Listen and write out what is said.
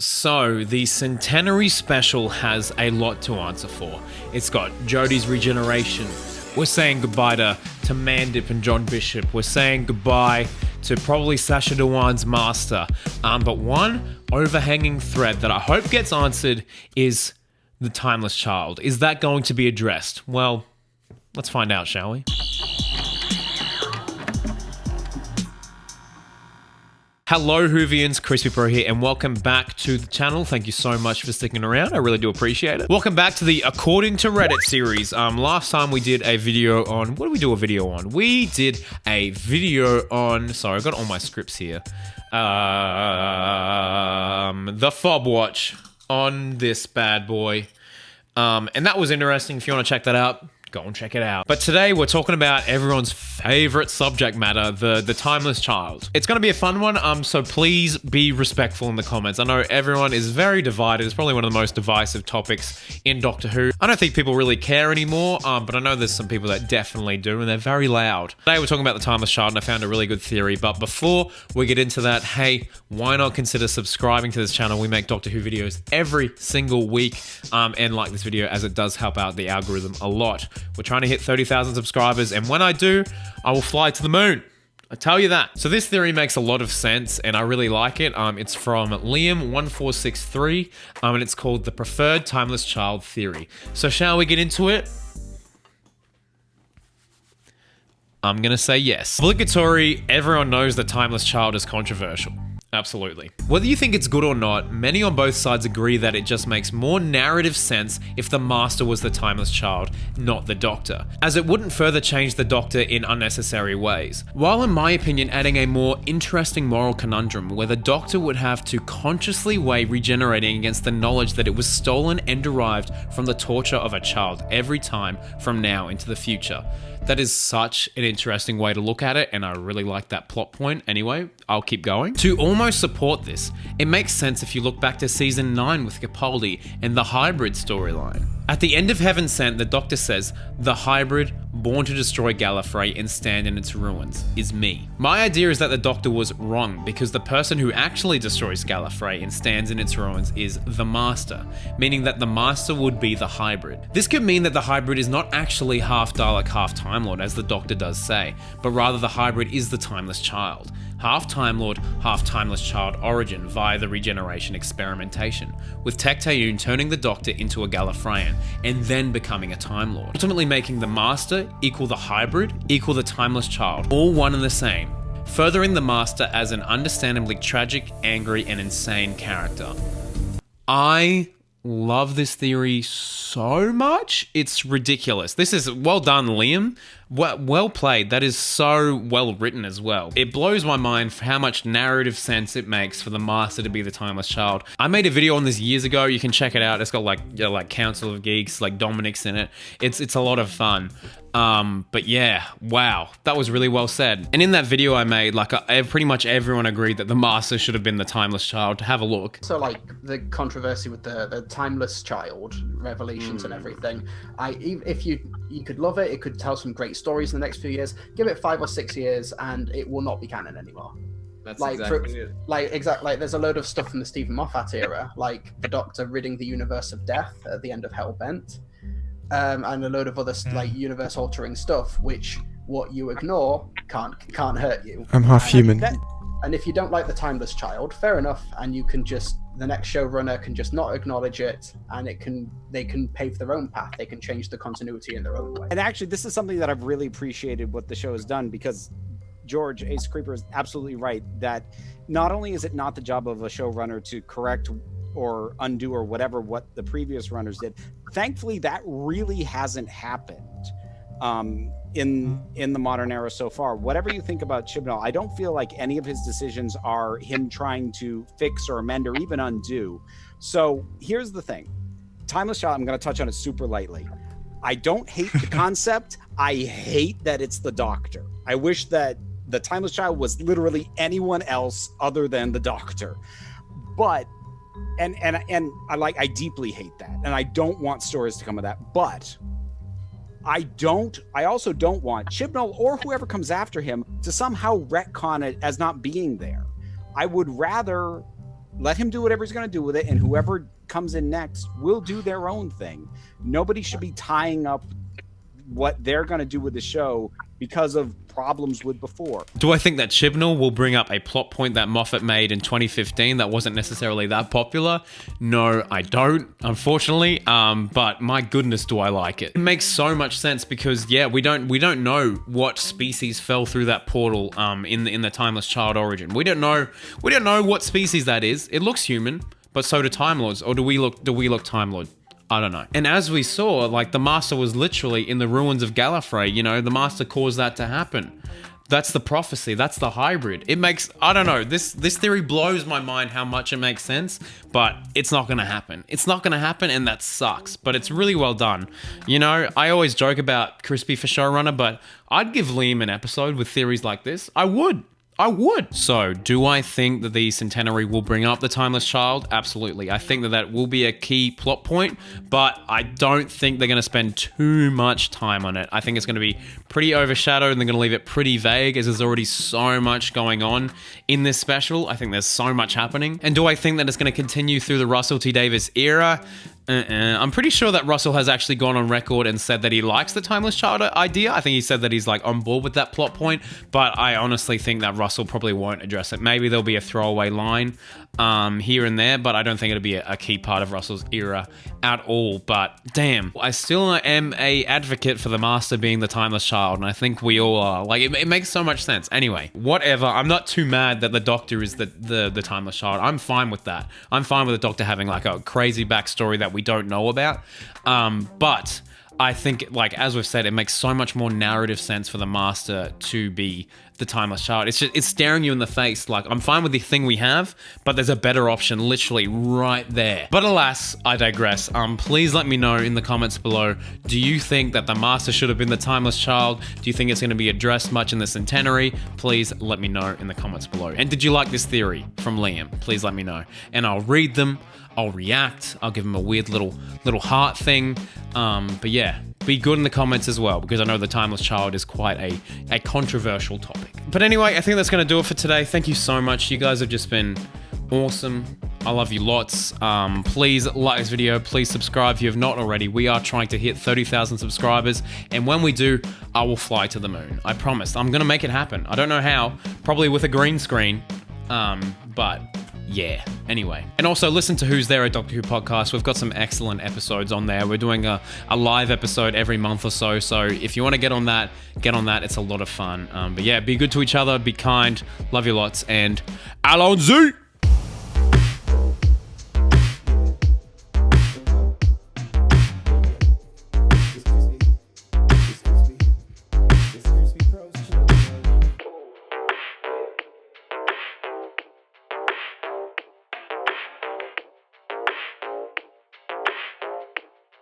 So, the Centenary Special has a lot to answer for. It's got Jodie's regeneration. We're saying goodbye to Mandip and John Bishop. We're saying goodbye to probably Sacha Dhawan's master. But one overhanging thread that I hope gets answered is the Timeless Child. Is that going to be addressed? Well, let's find out, shall we? Hello Whovians, Crispy Pro here, and welcome back to the channel. Thank you so much for sticking around. I really do appreciate it. Welcome back to the According to Reddit series. Last time we did a video on, what did we do a video on? We did a video on, sorry, I've got all my scripts here. The Fob Watch on this bad boy. And that was interesting. If you want to check that out, go and check it out. But today we're talking about everyone's favorite subject matter, the Timeless Child. It's going to be a fun one, so please be respectful in the comments. I know everyone is very divided. It's probably one of the most divisive topics in Doctor Who. I don't think people really care anymore, but I know there's some people that definitely do, and they're very loud. Today we're talking about the Timeless Child, and I found a really good theory. But before we get into that, hey, why not consider subscribing to this channel? We make Doctor Who videos every single week, and like this video as it does help out the algorithm a lot. We're trying to hit 30,000 subscribers, and when I do, I will fly to the moon. I tell you that. So this theory makes a lot of sense, and I really like it. It's from Liam1463, and it's called the Preferred Timeless Child Theory. So shall we get into it? I'm gonna say yes. Obligatory, everyone knows the Timeless Child is controversial. Absolutely. Whether you think it's good or not, many on both sides agree that it just makes more narrative sense if the Master was the Timeless Child, not the Doctor, as it wouldn't further change the Doctor in unnecessary ways. While in my opinion adding a more interesting moral conundrum where the Doctor would have to consciously weigh regenerating against the knowledge that it was stolen and derived from the torture of a child every time from now into the future. That is such an interesting way to look at it, and I really like that plot point. Anyway, I'll keep going. To almost support this, it makes sense if you look back to season 9 with Capaldi and the hybrid storyline. At the end of Heaven Sent, the Doctor says, "The hybrid, born to destroy Gallifrey and stand in its ruins, is me." My idea is that the Doctor was wrong because the person who actually destroys Gallifrey and stands in its ruins is the Master, meaning that the Master would be the hybrid. This could mean that the hybrid is not actually half Dalek, half Time Lord, as the Doctor does say, but rather the hybrid is the Timeless Child. Half Time Lord, half Timeless Child origin via the regeneration experimentation, with Tecteun turning the Doctor into a Gallifreyan and then becoming a Time Lord, ultimately making the Master equal the hybrid equal the Timeless Child, all one and the same, furthering the Master as an understandably tragic, angry, and insane character. I love this theory so much. It's ridiculous. This is well done, Liam. Well played. That is so well written as well. It blows my mind for how much narrative sense it makes for the Master to be the Timeless Child. I made a video on this years ago. You can check it out. It's got like Council of Geeks, like Dominic's in it. It's a lot of fun. But yeah, wow, that was really well said. And in that video I made, pretty much everyone agreed that the Master should have been the Timeless Child. Have a look. So like the controversy with the Timeless Child revelations and everything, if you could love it, it could tell some great stories in the next few years. Give it 5 or 6 years and it will not be canon anymore. That's like exactly it. Like there's a load of stuff from the Stephen Moffat era, like the Doctor ridding the universe of death at the end of Hellbent. And a load of other like universe altering stuff, which what you ignore can't hurt you. I'm half human. And if you don't like the Timeless Child, fair enough, and you can just, the next showrunner can just not acknowledge it, and they can pave their own path. They can change the continuity in their own way. And actually, this is something that I've really appreciated what the show has done, because George Ace Creeper is absolutely right that not only is it not the job of a showrunner to correct or undo or whatever what the previous runners did. Thankfully, that really hasn't happened in the modern era so far. Whatever you think about Chibnall, I don't feel like any of his decisions are him trying to fix or amend or even undo. So here's the thing. Timeless Child, I'm going to touch on it super lightly. I don't hate the concept. I hate that it's the Doctor. I wish that the Timeless Child was literally anyone else other than the Doctor. But and I deeply hate that, and I don't want stories to come of that. But I also don't want Chibnall or whoever comes after him to somehow retcon it as not being there. I would rather let him do whatever he's going to do with it, and whoever comes in next will do their own thing. Nobody should be tying up what they're going to do with the show because of problems with before. Do I think that Chibnall will bring up a plot point that Moffat made in 2015 that wasn't necessarily that popular? No, I don't, unfortunately. But my goodness, do I like it. It makes so much sense because, yeah, we don't know what species fell through that portal in the Timeless Child origin. We don't know what species that is. It looks human, but so do Time Lords. Or do we look Time Lord? I don't know. And as we saw, like, the Master was literally in the ruins of Gallifrey, you know, the Master caused that to happen. That's the prophecy, that's the hybrid. It makes, I don't know, this theory blows my mind how much it makes sense, but it's not gonna happen. It's not gonna happen, and that sucks, but it's really well done. You know, I always joke about Crispy for showrunner, but I'd give Liam an episode with theories like this. I would. So, do I think that the Centenary will bring up the Timeless Child? Absolutely. I think that will be a key plot point, but I don't think they're going to spend too much time on it. I think it's going to be pretty overshadowed, and they're going to leave it pretty vague, as there's already so much going on in this special. I think there's so much happening. And do I think that it's going to continue through the Russell T Davies era? I'm pretty sure that Russell has actually gone on record and said that he likes the Timeless Child idea. I think he said that he's like on board with that plot point, but I honestly think that Russell probably won't address it. Maybe there'll be a throwaway line here and there, but I don't think it'll be a key part of Russell's era at all. But damn, I still am a advocate for the Master being the Timeless Child, and I think we all are. Like, it makes so much sense. Anyway, whatever. I'm not too mad that the Doctor is the Timeless Child. I'm fine with that. I'm fine with the Doctor having like a crazy backstory that we don't know about. But I think, like, as we've said, it makes so much more narrative sense for the Master to be the Timeless Child. It's staring you in the face. Like, I'm fine with the thing we have, but there's a better option literally right there. But alas, I digress. Please let me know in the comments below, do you think that the Master should have been the Timeless Child? Do you think it's going to be addressed much in the Centenary? Please let me know in the comments below. And did you like this theory from Liam? Please let me know. And I'll read them. I'll react. I'll give him a weird little heart thing. But yeah, be good in the comments as well, because I know the Timeless Child is quite a controversial topic. But anyway, I think that's going to do it for today. Thank you so much. You guys have just been awesome. I love you lots. Please like this video. Please subscribe if you have not already. We are trying to hit 30,000 subscribers. And when we do, I will fly to the moon. I promise. I'm going to make it happen. I don't know how. Probably with a green screen. But yeah, anyway. And also listen to Who's There, a Doctor Who podcast. We've got some excellent episodes on there. We're doing a live episode every month or so. So if you want to get on that. It's a lot of fun. But yeah, be good to each other. Be kind. Love you lots. And Allons-y!